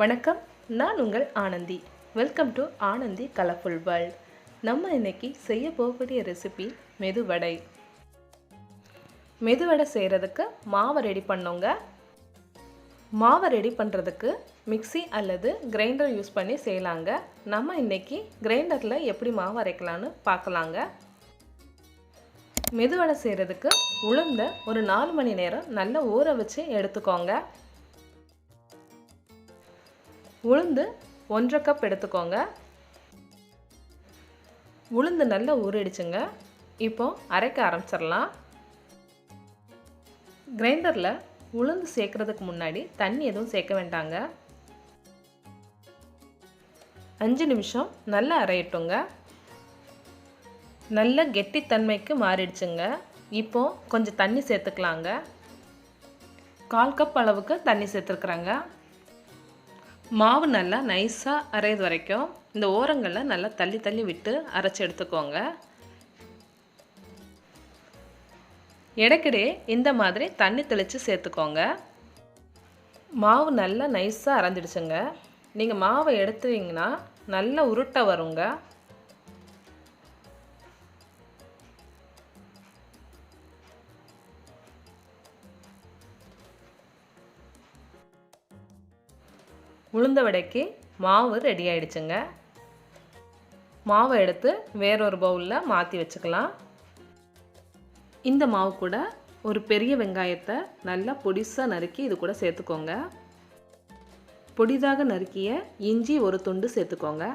வணக்கம், நான் உங்கள் Anandhi. Welcome to Anandhi colourful world. நம்ம இன்னைக்கு செய்ய போகக்கூடிய ரெசிபி மெதுவடை. மெதுவடை செய்கிறதுக்கு மாவை ரெடி பண்ணோங்க. மாவை ரெடி பண்ணுறதுக்கு மிக்ஸி அல்லது கிரைண்டர் யூஸ் பண்ணி செய்யலாங்க. நம்ம இன்னைக்கு கிரைண்டரில் எப்படி மாவு அரைக்கலான்னு பார்க்கலாங்க. மெதுவடை செய்கிறதுக்கு உளுந்த ஒரு 4 மணி நேரம் நல்லா ஊற வச்சு எடுத்துக்கோங்க. உளுந்து 1/2 கப் எடுத்துக்கோங்க. உளுந்து நல்லா ஊறிடுச்சுங்க. இப்போ அரைக்க ஆரம்பிச்சிடலாம். கிரைண்டரில் உளுந்து சேர்க்கறதுக்கு முன்னாடி தண்ணி எதுவும் சேர்க்க வேண்டாங்க. 5 நிமிஷம் நல்லா அரையட்டுங்க. நல்ல கெட்டித்தன்மைக்கு மாறிடுச்சுங்க. இப்போ கொஞ்சம் தண்ணி சேர்த்துக்கலாங்க. 1/4 கப் அளவுக்கு தண்ணி சேர்த்துருக்குறாங்க. மாவு நல்லா நைஸாக அரைது வரைக்கும் இந்த ஓரங்களில் நல்லா தள்ளி தள்ளி விட்டு அரைச்சி எடுத்துக்கோங்க. இடைக்கிடையே இந்த மாதிரி தண்ணி தெளித்து சேர்த்துக்கோங்க. மாவு நல்லா நைஸாக அரைஞ்சிடுச்சுங்க. நீங்கள் மாவை எடுத்துட்டிங்கன்னா நல்லா உருட்டை வருங்க. உளுந்த வடைக்கு மாவு ரெடி ஆயிடுச்சுங்க. மாவை எடுத்து வேறொரு பவுலில் மாற்றி வச்சுக்கலாம். இந்த மாவு கூட ஒரு பெரிய வெங்காயத்தை நல்லா பொடிசாக நறுக்கி இது கூட சேர்த்துக்கோங்க. பொடிதாக நறுக்கிய இஞ்சி ஒரு துண்டு சேர்த்துக்கோங்க.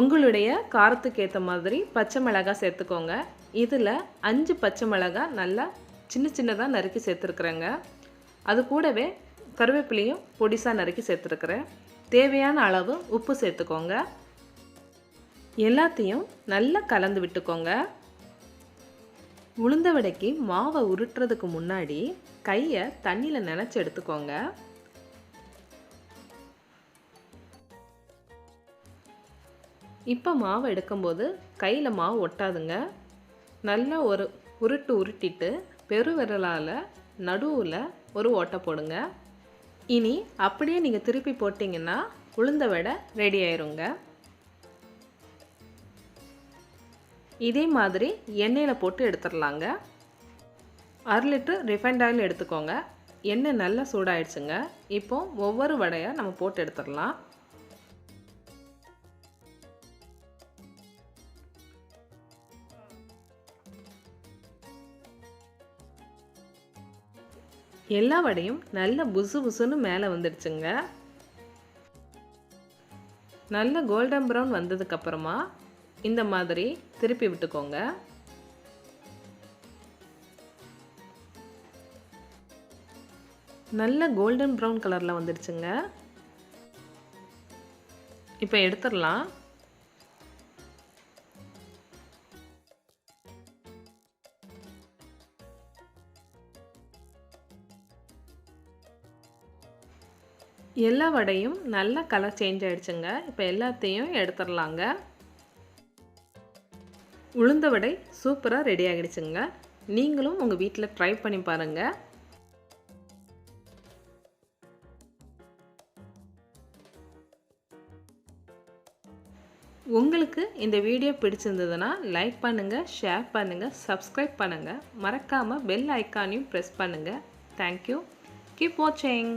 உங்களுடைய காரத்துக்கு ஏற்ற மாதிரி பச்சை மிளகாய் சேர்த்துக்கோங்க. இதில் 5 பச்சை மிளகாய் நல்லா சின்ன சின்னதாக நறுக்கி சேர்த்துருக்குறேங்க. அது கூடவே கருவேப்பிலையும் பொடிசாக நறுக்கி சேர்த்துருக்குறேன். தேவையான அளவு உப்பு சேர்த்துக்கோங்க. எல்லாத்தையும் நல்லா கலந்து விட்டுக்கோங்க. உளுந்த வடைக்கு மாவை உருட்டுறதுக்கு முன்னாடி கையை தண்ணியில் நனைச்சி எடுத்துக்கோங்க. இப்போ மாவை எடுக்கும்போது கையில் மாவு ஒட்டாதுங்க. நல்லா ஒரு உருட்டிட்டு பெருவிரலால் நடுவில் ஒரு ஓட்டை போடுங்க. இனி அப்படியே நீங்கள் திருப்பி போட்டிங்கன்னா உளுந்த வடை ரெடி ஆயிருங்க. இதே மாதிரி எண்ணெயில் போட்டு எடுத்துடலாங்க. 1/2 லிட்டர் ரிஃபைண்ட் ஆயில் எடுத்துக்கோங்க. எண்ணெய் நல்லா சூடாயிடுச்சுங்க. இப்போ ஒவ்வொரு வடையாக நம்ம போட்டு எடுத்துடலாம். எல்லா வடையும் நல்ல புசு புசுன்னு மேலே வந்துடுச்சுங்க. நல்ல கோல்டன் ப்ரௌன் வந்ததுக்கப்புறமா இந்த மாதிரி திருப்பி விட்டுக்கோங்க. நல்ல கோல்டன் ப்ரௌன் கலரில் வந்துடுச்சுங்க. இப்போ எடுத்துடலாம். எல்லா வடையும் நல்ல கலர் சேஞ்ச் ஆகிடுச்சுங்க. இப்போ எல்லாத்தையும் எடுத்துடலாங்க. உளுந்த வடை சூப்பராக ரெடி ஆகிடுச்சுங்க. நீங்களும் உங்கள் வீட்டில் ட்ரை பண்ணி பாருங்கள். உங்களுக்கு இந்த வீடியோ பிடிச்சிருந்ததுன்னா லைக் பண்ணுங்கள், ஷேர் பண்ணுங்கள், சப்ஸ்கிரைப் பண்ணுங்கள். மறக்காமல் பெல் ஐக்கானையும் ப்ரெஸ் பண்ணுங்கள். தேங்க்யூ. கீப் வாட்சிங்.